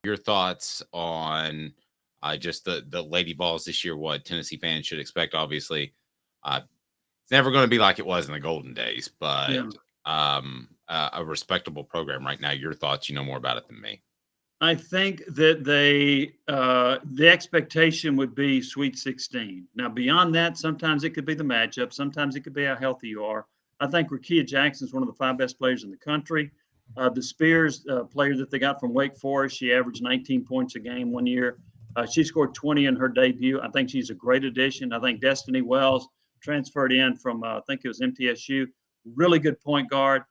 your thoughts on just the Lady Vols this year, what Tennessee fans should expect. Obviously, it's never going to be like it was in the golden days, but Yeah. a respectable program right now. Your thoughts, you know more about it than me. I think that the expectation would be Sweet 16. Now, beyond that, sometimes it could be the matchup. Sometimes it could be how healthy you are. I think Rakia Jackson is one of the 5 best players in the country. The Spears player that they got from Wake Forest, she averaged 19 points a game one year. She scored 20 in her debut. I think she's a great addition. I think Destiny Wells transferred in from, I think it was MTSU. Really good point guard.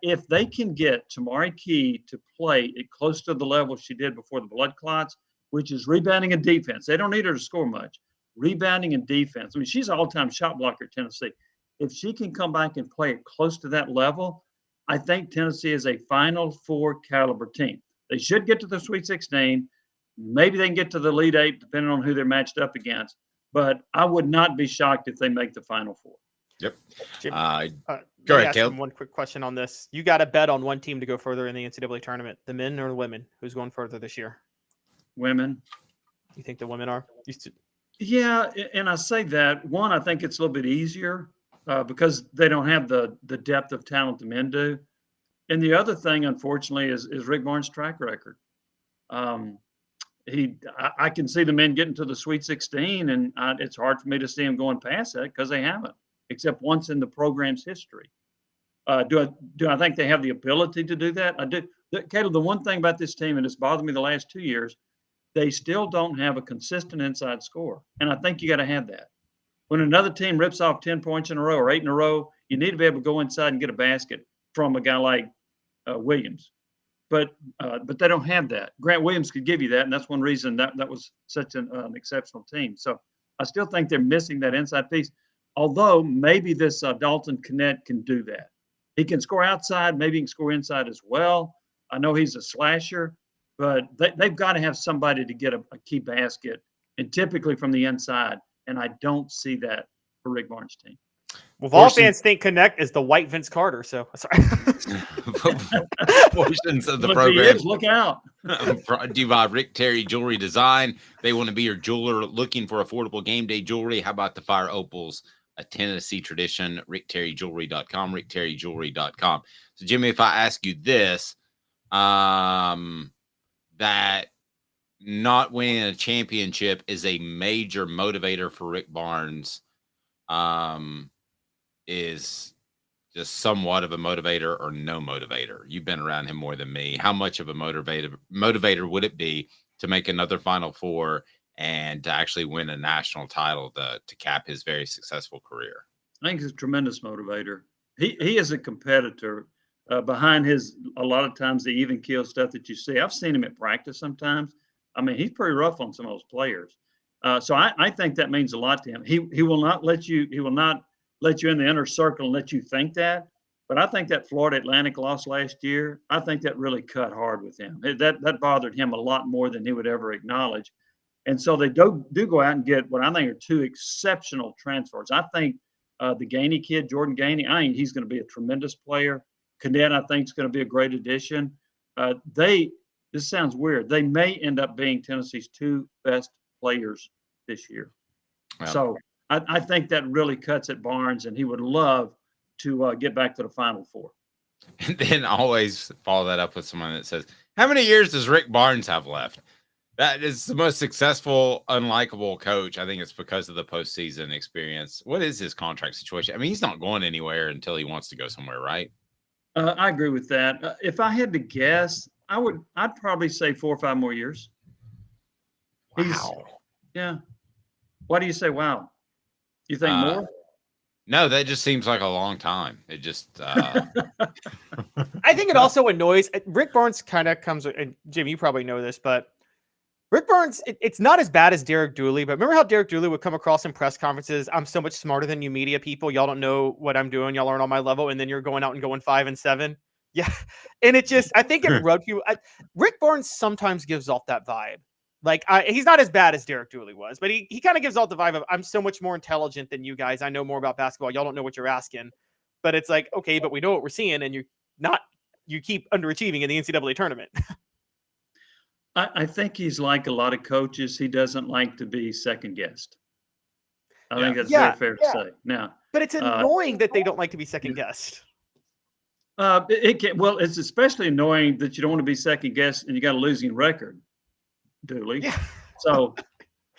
If they can get Tamari Key to play at close to the level she did before the blood clots, which is rebounding and defense, they don't need her to score much. Rebounding and defense. I mean, she's an all-time shot blocker at Tennessee. If she can come back and play at close to that level, I think Tennessee is a Final Four caliber team. They should get to the Sweet 16. Maybe they can get to the Elite Eight, depending on who they're matched up against. But I would not be shocked if they make the Final Four. Yep. Jim, Go ahead, ask Caleb. one quick question on this. You got to bet on one team to go further in the NCAA tournament, the men or the women? Who's going further this year? Women. You think the women are? Yeah, and I say that. One, I think it's a little bit easier because they don't have the depth of talent the men do. And the other thing, unfortunately, is Rick Barnes' track record. I can see the men getting to the Sweet 16, and it's hard for me to see them going past that because they haven't, except once in the program's history. Do I think they have the ability to do that? I do. Caleb, the one thing about this team, and it's bothered me the last 2 years, they still don't have a consistent inside score. And I think you got to have that. When another team rips off 10 points in a row or 8 in a row, you need to be able to go inside and get a basket from a guy like Williams. But they don't have that. Grant Williams could give you that, and that's one reason that was such an exceptional team. So I still think they're missing that inside piece, although maybe this Dalton Kennett can do that. He can score outside. Maybe he can score inside as well. I know he's a slasher, but they've got to have somebody to get a key basket, and typically from the inside, and I don't see that for Rick Barnes' team. Well, Vol fans think Connect is the white Vince Carter, so sorry. Portions of the program. Look out. Brought to you by Rick Terry Jewelry Design. They want to be your jeweler looking for affordable game day jewelry. How about the Fire Opals, a Tennessee tradition? RickTerryJewelry.com, RickTerryJewelry.com. So, Jimmy, if I ask you this, that not winning a championship is a major motivator for Rick Barnes, is just somewhat of a motivator or no motivator? You've been around him more than me. How much of a motivator would it be to make another Final Four and to actually win a national title to cap his very successful career? I think it's a tremendous motivator. He is a competitor. Behind his, a lot of times the even keel stuff that you see, I've seen him at practice sometimes. I mean, he's pretty rough on some of those players. So I think that means a lot to him. He will not let you. He will not let you in the inner circle and let you think that. But I think that Florida Atlantic loss last year, I think that really cut hard with him. That bothered him a lot more than he would ever acknowledge. And so they do go out and get what I think are 2 exceptional transfers. I think the Gainey kid, Jordan Gainey, I think he's going to be a tremendous player. Cadet, I think, is going to be a great addition. This sounds weird. They may end up being Tennessee's 2 best players this year. Wow. So I think that really cuts at Barnes, and he would love to get back to the Final Four. And then always follow that up with someone that says, how many years does Rick Barnes have left? That is the most successful, unlikable coach. I think it's because of the postseason experience. What is his contract situation? I mean, he's not going anywhere until he wants to go somewhere, right? I agree with that. If I had to guess, I'd probably say 4 or 5 more years. Wow. Yeah. Why do you say wow? You think more? No, that just seems like a long time. It just I think it also annoys Rick Barnes. Kind of comes, and Jim, you probably know this, but Rick Barnes, it's not as bad as Derek Dooley, but remember how Derek Dooley would come across in press conferences? I'm so much smarter than you media people. Y'all don't know what I'm doing. Y'all aren't on my level. And then you're going out and going 5 and 7. Yeah. And it just, I think it rubbed you. Rick Barnes sometimes gives off that vibe. Like, he's not as bad as Derek Dooley was, but he kind of gives off the vibe of, I'm so much more intelligent than you guys. I know more about basketball. Y'all don't know what you're asking. But it's like, okay, but we know what we're seeing, and you keep underachieving in the NCAA tournament. I think he's like a lot of coaches. He doesn't like to be second guessed. I think that's Yeah, very fair to say. Now, but it's annoying that they don't like to be second guessed. well, it's especially annoying that you don't want to be second guessed and you got a losing record, Dooley. Yeah. So,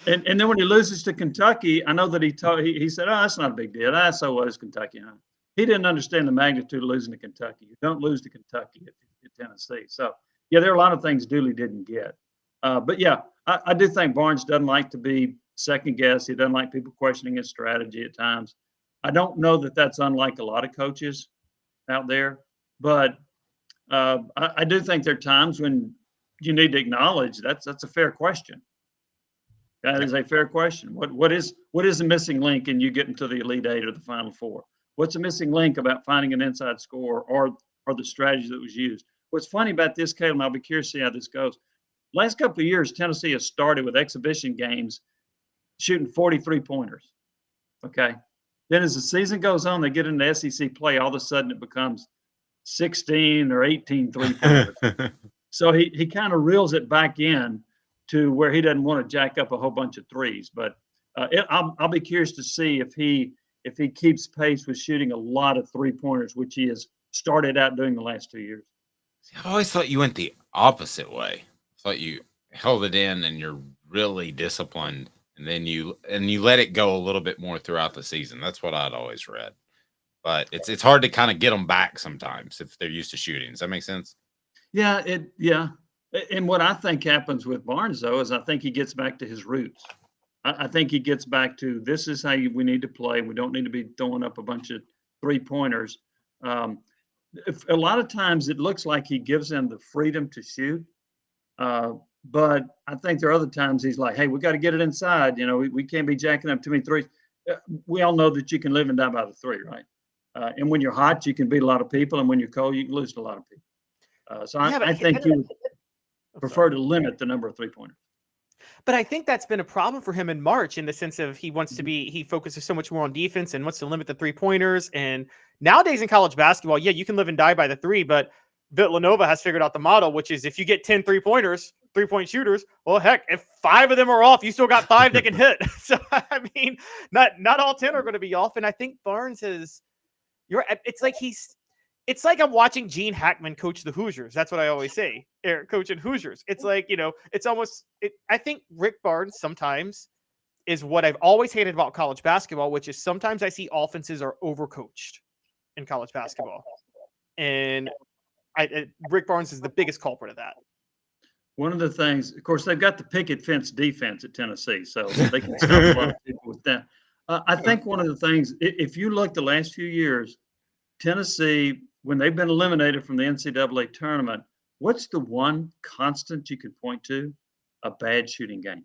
and then when he loses to Kentucky, I know that he said, "Oh, that's not a big deal. That's so what is Kentucky." Huh? He didn't understand the magnitude of losing to Kentucky. You don't lose to Kentucky at Tennessee. So, yeah, there are a lot of things Dooley didn't get. But yeah, I do think Barnes doesn't like to be second guessed. He doesn't like people questioning his strategy at times. I don't know that that's unlike a lot of coaches out there, but I do think there are times when you need to acknowledge that's a fair question. That is a fair question. What is the missing link in you getting to the Elite Eight or the Final Four? What's the missing link about finding an inside score or the strategy that was used? What's funny about this, Caleb, and I'll be curious to see how this goes. Last couple of years, Tennessee has started with exhibition games shooting 43 pointers. Okay. Then as the season goes on, they get into SEC play, all of a sudden it becomes 16 or 18 3-pointers. So he kind of reels it back in to where he doesn't want to jack up a whole bunch of threes. But I'll be curious to see if he keeps pace with shooting a lot of 3-pointers, which he has started out doing the last 2 years. I always thought you went the opposite way. I thought you held it in and you're really disciplined, and then you let it go a little bit more throughout the season. That's what I'd always read. But it's hard to kind of get them back sometimes if they're used to shooting. Does that make sense? Yeah, And what I think happens with Barnes, though, is I think he gets back to his roots. I think he gets back to this is how we need to play. We don't need to be throwing up a bunch of 3-pointers. A lot of times it looks like he gives them the freedom to shoot. But I think there are other times he's like, hey, we got to get it inside. You know, we can't be jacking up too many threes. We all know that you can live and die by the three, right? And when you're hot, you can beat a lot of people. And when you're cold, you can lose to a lot of people. So I think he would prefer to limit the number of 3-pointers. But I think that's been a problem for him in March in the sense of he focuses so much more on defense and wants to limit the 3-pointers. And nowadays in college basketball, yeah, you can live and die by the three, but Villanova has figured out the model, which is if you get 10 3-pointers, 3-point shooters, well, heck, if 5 of them are off, you still got 5 that can hit. So, I mean, not all 10 are going to be off. And I think Barnes it's like I'm watching Gene Hackman coach the Hoosiers. That's what I always say. Coaching Hoosiers. It's like, it's almost, I think Rick Barnes sometimes is what I've always hated about college basketball, which is sometimes I see offenses are overcoached in college basketball. And Rick Barnes is the biggest culprit of that. One of the things, of course, they've got the picket fence defense at Tennessee, so they can stop a lot of people with that. I think one of the things, if you look the last few years, Tennessee, when they've been eliminated from the NCAA tournament, what's the one constant you can point to? A bad shooting game.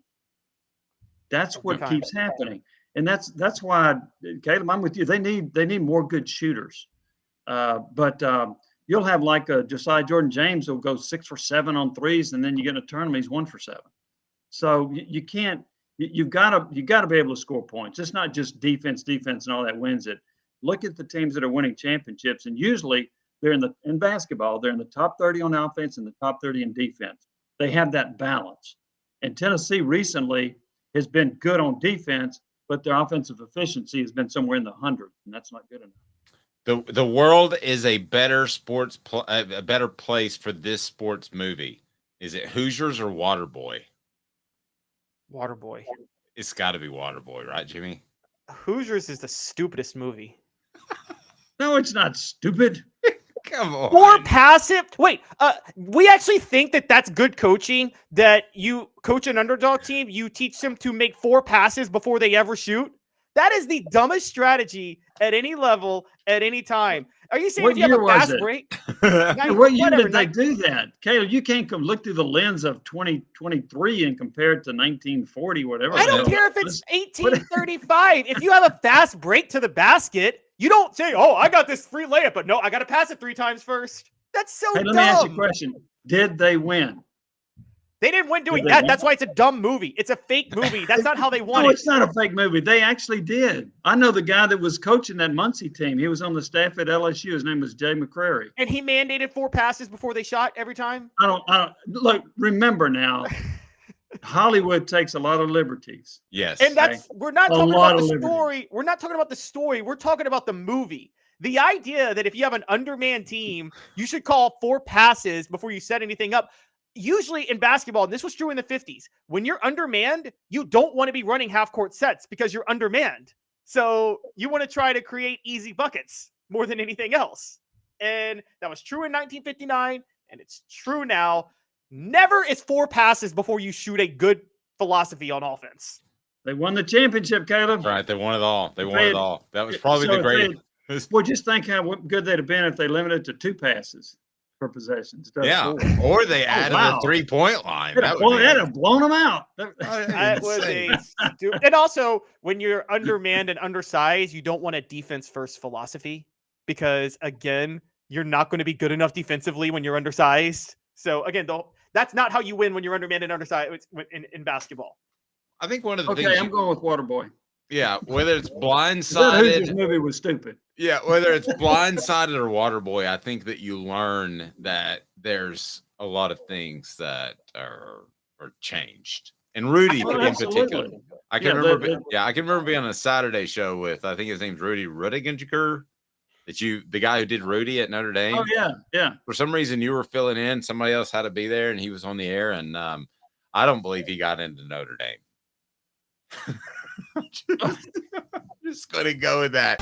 That's what keeps happening. And that's why, Caleb, I'm with you. They need more good shooters. But you'll have like a Josiah Jordan James who'll go 6 for 7 on threes, and then you get in a tournament, he's 1 for 7. So you can't. You've got to be able to score points. It's not just defense and all that wins it. Look at the teams that are winning championships, and usually they're in basketball, they're in the top 30 on offense and the top 30 in defense. They have that balance. And Tennessee recently has been good on defense, but their offensive efficiency has been somewhere in the hundreds, and that's not good enough. The world is a better a better place for this sports movie. Is it Hoosiers or Waterboy? Waterboy. It's got to be Waterboy, right, Jimmy? Hoosiers is the stupidest movie. No, it's not stupid. Come on. Or passive. Wait, we actually think that that's good coaching, that you coach an underdog team, you teach them to make 4 passes before they ever shoot. That is the dumbest strategy at any level, at any time. Are you saying if you have a fast break? What year did they do that? Caleb, you can't come look through the lens of 2023 and compare it to 1940, whatever. I don't care if it's 1835. If you have a fast break to the basket, you don't say, oh, I got this free layup, but no, I got to pass it 3 times first. That's so dumb. Let me ask you a question. Did they win? They didn't win doing they that. win? That's why it's a dumb movie. It's a fake movie. That's not how they won No, it. it's not a fake movie. They actually did. I know the guy that was coaching that Muncie team. He was on the staff at LSU. His name was Jay McCrary. And he mandated 4 passes before they shot every time. I don't look. Remember now, Hollywood takes a lot of liberties. Yes. And that's we're not talking lot about the of liberties. story. We're not talking about the story. We're talking about the movie. The idea that if you have an undermanned team, you should call 4 passes before you set anything up. Usually in basketball, and this was true in the 50s, when you're undermanned, you don't want to be running half-court sets because you're undermanned. So you want to try to create easy buckets more than anything else. And that was true in 1959, and it's true now. Never is 4 passes before you shoot a good philosophy on offense. They won the championship, Caleb. Right. They won it all. They won it all. That was probably So the if greatest. Well, just think how good they'd have been if they limited to 2 passes per possession. instead of Yeah. 4. Or they added wow. a 3-point line. That'd have blown them out. That was and also when you're undermanned and undersized, you don't want a defense first philosophy because again, you're not going to be good enough defensively when you're undersized. So again, that's not how you win when you're undermanned and undersized in basketball. I think one of the Okay, things. I'm going with Waterboy. Yeah, whether it's That blindsided. Hoosiers movie was stupid. Yeah, whether it's blindsided or Waterboy, I think that you learn that there's a lot of things that are changed. And Rudy Well, in particular. absolutely. I can remember being on a Saturday show with, I think his name's Rudy Rudiger. The guy who did Rudy at Notre Dame. Oh yeah. For some reason you were filling in, somebody else had to be there and he was on the air, and I don't believe he got into Notre Dame. I'm just gonna go with that.